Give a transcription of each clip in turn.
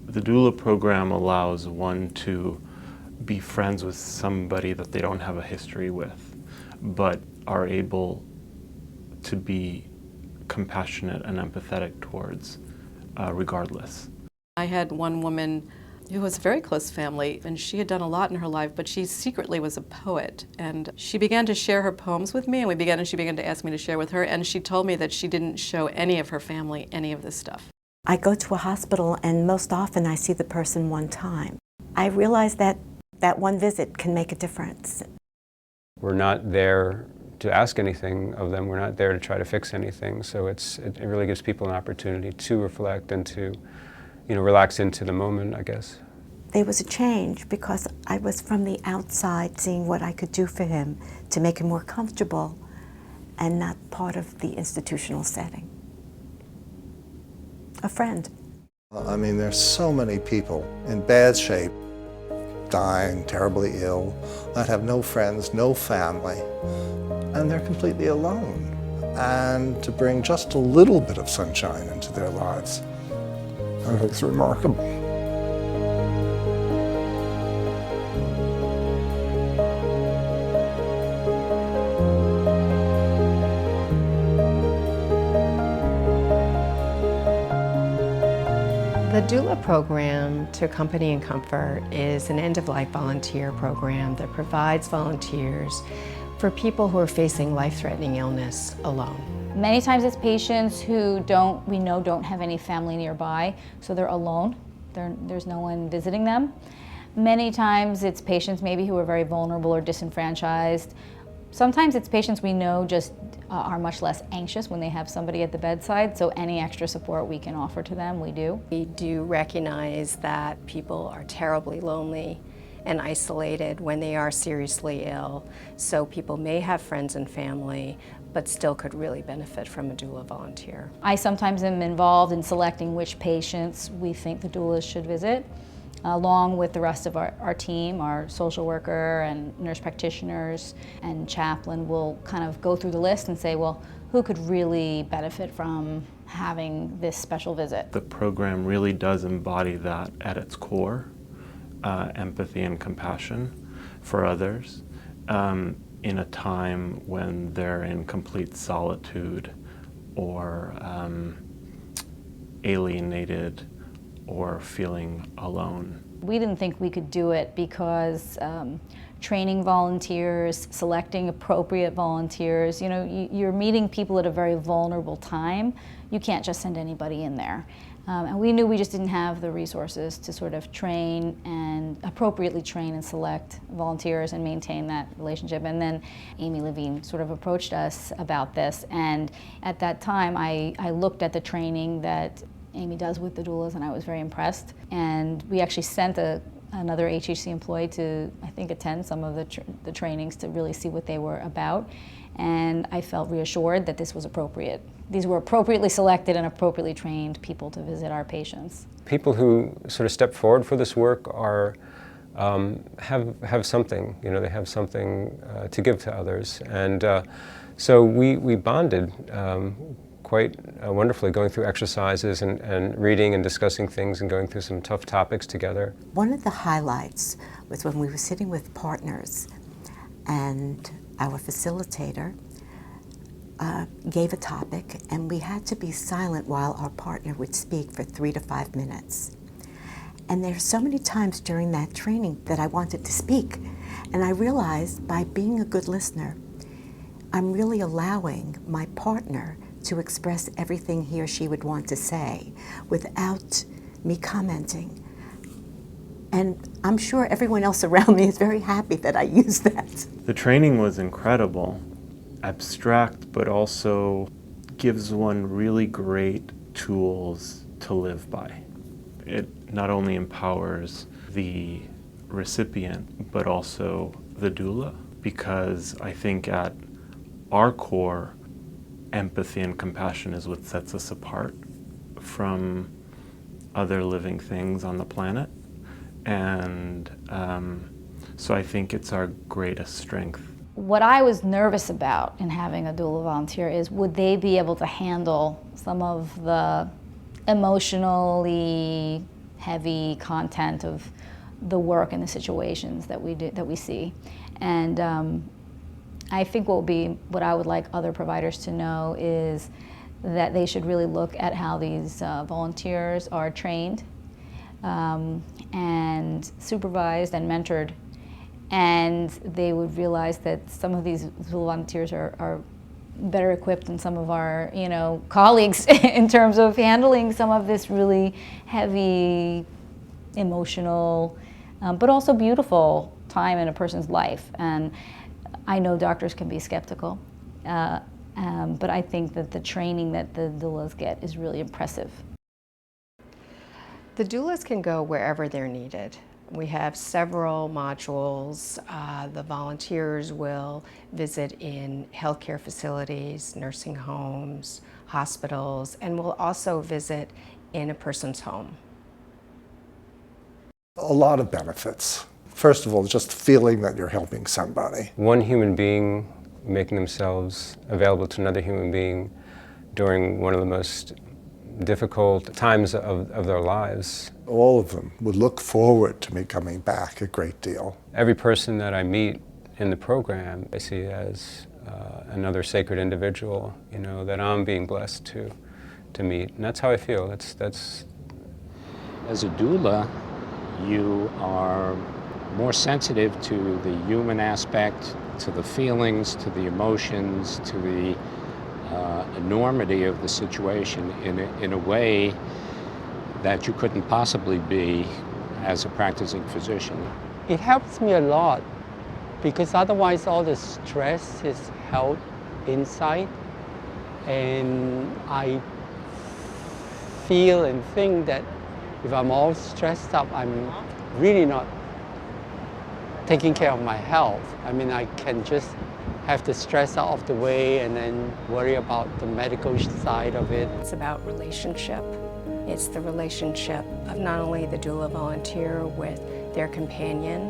The doula program allows one to be friends with somebody that they don't have a history with, but are able to be compassionate and empathetic towards regardless. I had one woman who was a very close family, and she had done a lot in her life, but she secretly was a poet. And she began to share her poems with me, and she began to ask me to share with her, and she told me that she didn't show any of her family any of this stuff. I go to a hospital, and most often I see the person one time. I realize that that one visit can make a difference. We're not there to ask anything of them. We're not there to try to fix anything. So it really gives people an opportunity to reflect and to, relax into the moment, I guess. There was a change because I was from the outside seeing what I could do for him to make him more comfortable and not part of the institutional setting. A friend. I mean, there's so many people in bad shape, dying, terribly ill, that have no friends, no family, and they're completely alone. And to bring just a little bit of sunshine into their lives, I think it's remarkable. The Doula program to Accompany and Comfort is an end-of-life volunteer program that provides volunteers for people who are facing life-threatening illness alone. Many times it's patients who we know don't have any family nearby, so they're alone. There's no one visiting them. Many times it's patients maybe who are very vulnerable or disenfranchised. Sometimes it's patients we know just are much less anxious when they have somebody at the bedside, so any extra support we can offer to them, we do. We do recognize that people are terribly lonely and isolated when they are seriously ill, so people may have friends and family, but still could really benefit from a doula volunteer. I sometimes am involved in selecting which patients we think the doulas should visit, along with the rest of our team, our social worker and nurse practitioners and chaplain will kind of go through the list and say, well, who could really benefit from having this special visit? The program really does embody that at its core, empathy and compassion for others in a time when they're in complete solitude or alienated or feeling alone. We didn't think we could do it because training volunteers, selecting appropriate volunteers, you're meeting people at a very vulnerable time. You can't just send anybody in there. And we knew we just didn't have the resources to sort of train and appropriately train and select volunteers and maintain that relationship. And then Amy Levine sort of approached us about this. And at that time, I looked at the training that Amy does with the doulas, and I was very impressed. And we actually sent another HHC employee to, I think, attend some of the trainings to really see what they were about. And I felt reassured that this was appropriate. These were appropriately selected and appropriately trained people to visit our patients. People who sort of step forward for this work are have something, they have something to give to others. And so we bonded quite wonderfully, going through exercises and reading and discussing things and going through some tough topics together. One of the highlights was when we were sitting with partners and our facilitator gave a topic, and we had to be silent while our partner would speak for 3 to 5 minutes. And there are so many times during that training that I wanted to speak, and I realized by being a good listener, I'm really allowing my partner to express everything he or she would want to say without me commenting. And I'm sure everyone else around me is very happy that I used that. The training was incredible, abstract, but also gives one really great tools to live by. It not only empowers the recipient, but also the doula, because I think at our core, empathy and compassion is what sets us apart from other living things on the planet. And so I think it's our greatest strength. What I was nervous about in having a doula volunteer is, would they be able to handle some of the emotionally heavy content of the work and the situations that we see. And I think what I would like other providers to know is that they should really look at how these volunteers are trained and supervised and mentored, and they would realize that some of these volunteers are better equipped than some of our, colleagues in terms of handling some of this really heavy, emotional, but also beautiful time in a person's life. And I know doctors can be skeptical, but I think that the training that the doulas get is really impressive. The doulas can go wherever they're needed. We have several modules. The volunteers will visit in healthcare facilities, nursing homes, hospitals, and will also visit in a person's home. A lot of benefits. First of all, just feeling that you're helping somebody. One human being making themselves available to another human being during one of the most difficult times of their lives. All of them would look forward to me coming back a great deal. Every person that I meet in the program, I see as another sacred individual, that I'm being blessed to meet. And that's how I feel. That's. As a doula, you are more sensitive to the human aspect, to the feelings, to the emotions, to the enormity of the situation in a way that you couldn't possibly be as a practicing physician. It helps me a lot because otherwise all the stress is held inside, and I feel and think that if I'm all stressed up, I'm really not taking care of my health. I mean, I can just have the stress out of the way and then worry about the medical side of it. It's about relationship. It's the relationship of not only the doula volunteer with their companion,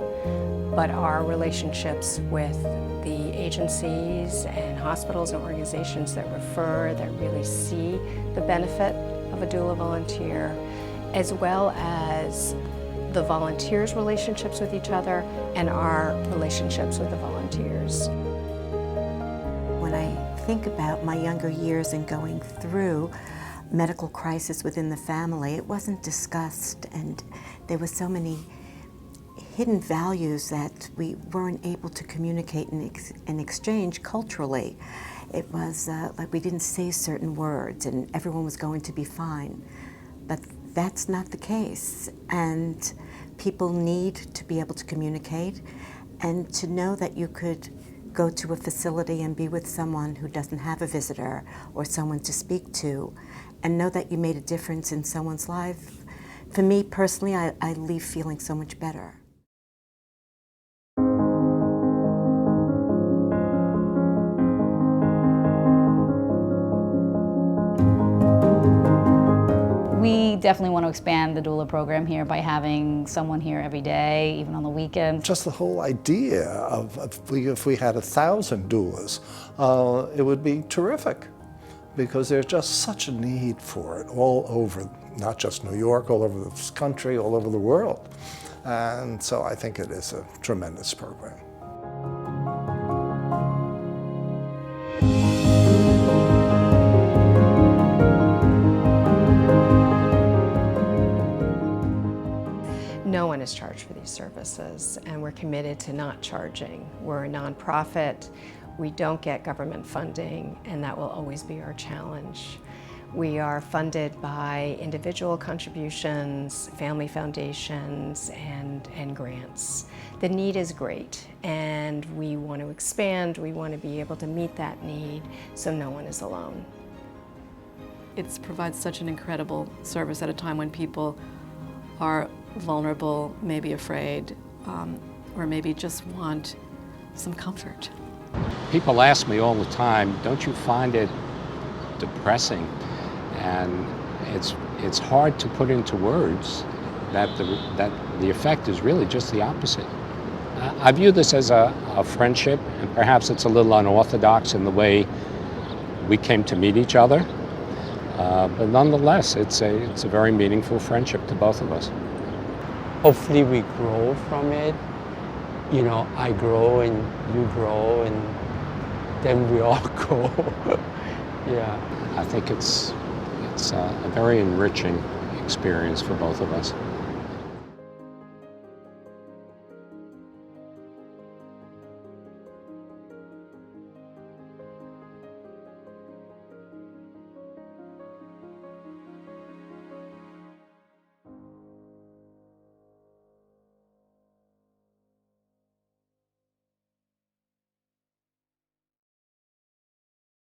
but our relationships with the agencies and hospitals and organizations that refer, that really see the benefit of a doula volunteer, as well as the volunteers' relationships with each other and our relationships with the volunteers. When I think about my younger years and going through medical crisis within the family, it wasn't discussed, and there were so many hidden values that we weren't able to communicate and exchange culturally. It was like we didn't say certain words and everyone was going to be fine. But that's not the case, and people need to be able to communicate and to know that you could go to a facility and be with someone who doesn't have a visitor or someone to speak to, and know that you made a difference in someone's life. For me personally, I leave feeling so much better. We definitely want to expand the doula program here by having someone here every day, even on the weekends. Just the whole idea of if we had 1,000 doulas, it would be terrific, because there's just such a need for it all over, not just New York, all over this country, all over the world. And so I think it is a tremendous program. No one is charged for these services, and we're committed to not charging. We're a nonprofit. We don't get government funding, and that will always be our challenge. We are funded by individual contributions, family foundations, and grants. The need is great, and we want to expand. We want to be able to meet that need so no one is alone. It provides such an incredible service at a time when people are vulnerable, maybe afraid, or maybe just want some comfort. People ask me all the time, don't you find it depressing? And it's hard to put into words that the effect is really just the opposite. I view this as a friendship, and perhaps it's a little unorthodox in the way we came to meet each other. But nonetheless, it's a very meaningful friendship to both of us. Hopefully we grow from it. You know, I grow and you grow and then we all grow. Yeah. I think it's a very enriching experience for both of us.